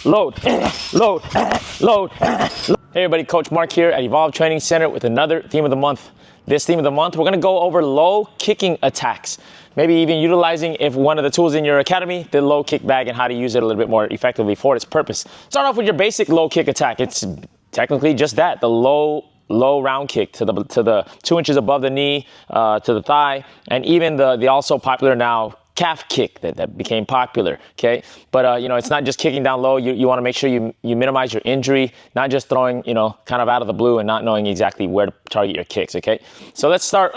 load, load, load. Hey everybody, Coach Mark here at Evolve Training Center with another theme of the month. This theme of the month, we're gonna go over low kicking attacks. Maybe even utilizing, if one of the tools in your academy, the low kick bag, and how to use it a little bit more effectively for its purpose. Start off with your basic low kick attack. It's technically just that, the low round kick to the 2 inches above the knee, to the thigh, and even the also popular now calf kick that became popular, okay? But, it's not just kicking down low. You want to make sure you minimize your injury, not just throwing, kind of out of the blue and not knowing exactly where to target your kicks, okay? So let's start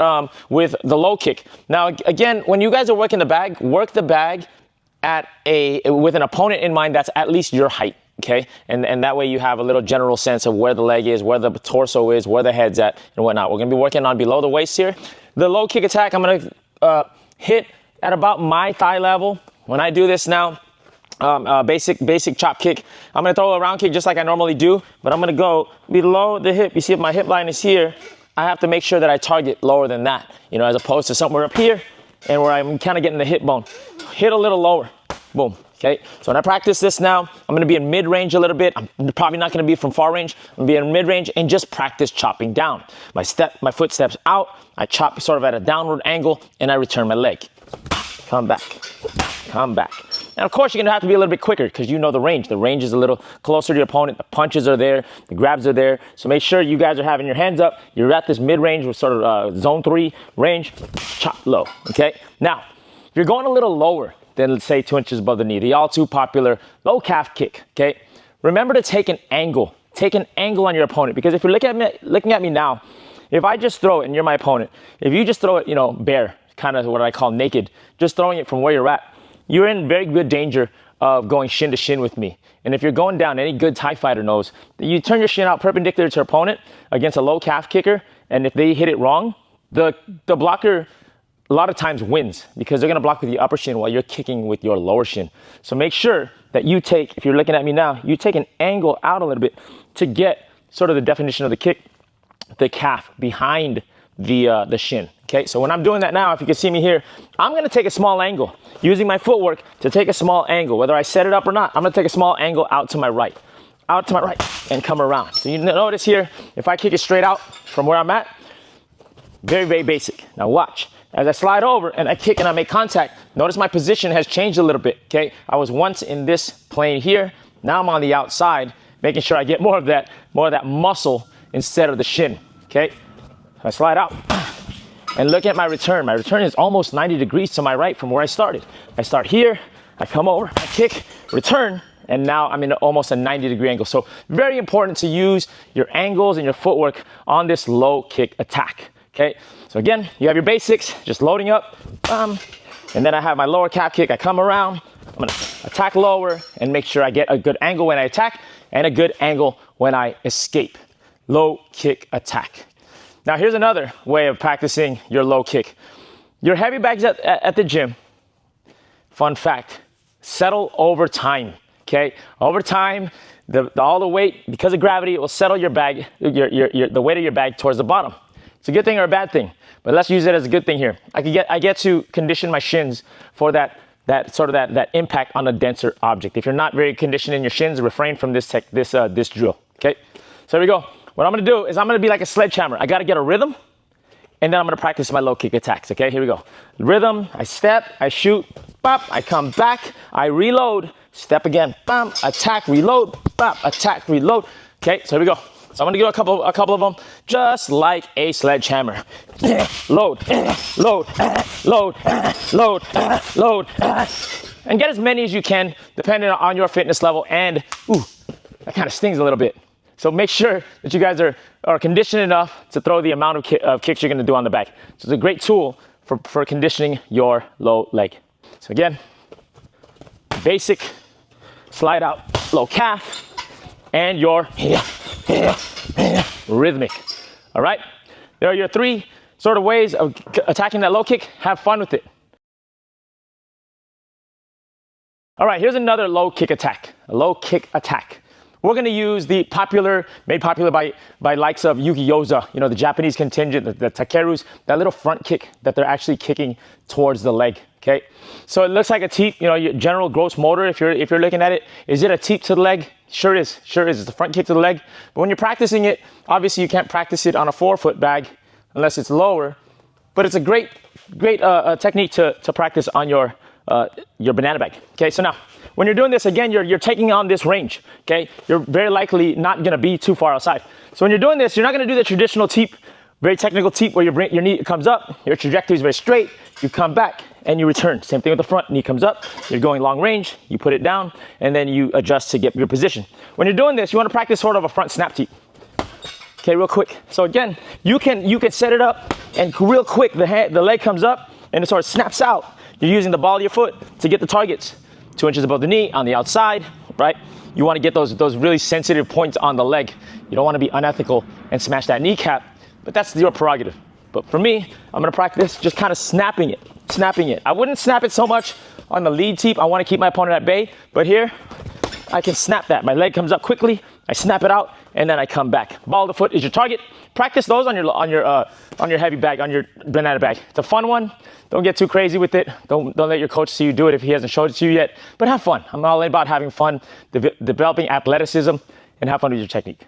with the low kick. Now, again, when you guys are working the bag, work the bag with an opponent in mind that's at least your height, okay? And that way you have a little general sense of where the leg is, where the torso is, where the head's at, and whatnot. We're going to be working on below the waist here. The low kick attack, I'm going to hit at about my thigh level. When I do this now, basic chop kick, I'm gonna throw a round kick just like I normally do, but I'm gonna go below the hip. You see if my hip line is here, I have to make sure that I target lower than that, as opposed to somewhere up here and where I'm kind of getting the hip bone. Hit a little lower, boom. Okay, so when I practice this now, I'm gonna be in mid-range a little bit. I'm probably not gonna be from far range. I'm gonna be in mid-range and just practice chopping down. My foot steps out, I chop sort of at a downward angle, and I return my leg. Come back, come back. And of course, you're gonna have to be a little bit quicker because you know the range. The range is a little closer to your opponent. The punches are there, the grabs are there. So make sure you guys are having your hands up. You're at this mid-range with sort of zone 3 range, chop low, okay? Now, if you're going a little lower than, let's say, 2 inches above the knee, the all too popular low calf kick, okay? Remember to take an angle. Take an angle on your opponent, because if you're looking at me now, if I just throw it and you're my opponent, if you just throw it, bare, kind of what I call naked, just throwing it from where you're at, you're in very good danger of going shin to shin with me. And if you're going down, any good Thai fighter knows that you turn your shin out perpendicular to your opponent against a low calf kicker, and if they hit it wrong, the blocker a lot of times wins because they're going to block with the upper shin while you're kicking with your lower shin. So make sure that you take, if you're looking at me now, you take an angle out a little bit to get sort of the definition of the kick, the calf behind the shin. Okay, so when I'm doing that now, if you can see me here, I'm going to take a small angle, using my footwork to take a small angle. Whether I set it up or not, I'm going to take a small angle out to my right, and come around. So you notice here, if I kick it straight out from where I'm at, very, very basic. Now watch. As I slide over and I kick and I make contact, notice my position has changed a little bit, okay? I was once in this plane here, now I'm on the outside, making sure I get more of that muscle instead of the shin, okay? I slide out and look at my return. My return is almost 90 degrees to my right from where I started. I start here, I come over, I kick, return, and now I'm in almost a 90-degree angle. So very important to use your angles and your footwork on this low kick attack, okay? So again, you have your basics, just loading up, and then I have my lower calf kick. I come around, I'm gonna attack lower and make sure I get a good angle when I attack and a good angle when I escape. Low kick attack. Now here's another way of practicing your low kick. Your heavy bags at the gym, fun fact, settle over time, okay? Over time, all the weight, because of gravity, it will settle your bag, the weight of your bag towards the bottom. It's a good thing or a bad thing, but let's use it as a good thing here. I get to condition my shins for that impact on a denser object. If you're not very conditioned in your shins, refrain from this drill, okay? So here we go. What I'm gonna do is I'm gonna be like a sledgehammer. I gotta get a rhythm, and then I'm gonna practice my low kick attacks, okay? Here we go. Rhythm, I step, I shoot, bop, I come back, I reload, step again, bam, attack, reload, bop, attack, reload. Okay, so here we go. So I'm gonna do a couple of them, just like a sledgehammer. Load, load, load, load, load, and get as many as you can, depending on your fitness level. And that kind of stings a little bit. So make sure that you guys are conditioned enough to throw the amount of kicks you're gonna do on the back. So it's a great tool for conditioning your low leg. So again, basic slide out low calf and your rhythmic. All right, there are your 3 sort of ways of attacking that low kick. Have fun with it. All right, here's another low kick attack, a low kick attack. we're gonna use the made popular by likes of Yuki Yoza, you know, the Japanese contingent, the Takerus, that little front kick that they're actually kicking towards the leg, okay? So it looks like a teep, you know, your general gross motor, if you're looking at it, is it a teep to the leg? Sure is, it's a front kick to the leg. But when you're practicing it, obviously you can't practice it on a 4-foot bag unless it's lower, but it's a great technique to practice on your banana bag, okay? So now, when you're doing this, again, you're taking on this range, okay? You're very likely not gonna be too far outside. So when you're doing this, you're not gonna do the traditional teep, very technical teep where your knee comes up, your trajectory is very straight, you come back and you return. Same thing with the front, knee comes up, you're going long range, you put it down, and then you adjust to get your position. When you're doing this, you wanna practice sort of a front snap teep. Okay, real quick. So again, you can set it up and real quick, the leg comes up and it sort of snaps out. You're using the ball of your foot to get the targets 2 inches above the knee on the outside, right? You wanna get those really sensitive points on the leg. You don't wanna be unethical and smash that kneecap, but that's your prerogative. But for me, I'm gonna practice just kind of snapping it. I wouldn't snap it so much on the lead teep. I wanna keep my opponent at bay, but here, I can snap that. My leg comes up quickly, I snap it out, and then I come back. Ball of the foot is your target. Practice those on your heavy bag, on your banana bag. It's a fun one. Don't get too crazy with it. Don't let your coach see you do it if he hasn't showed it to you yet. But have fun. I'm all about having fun, developing athleticism, and have fun with your technique.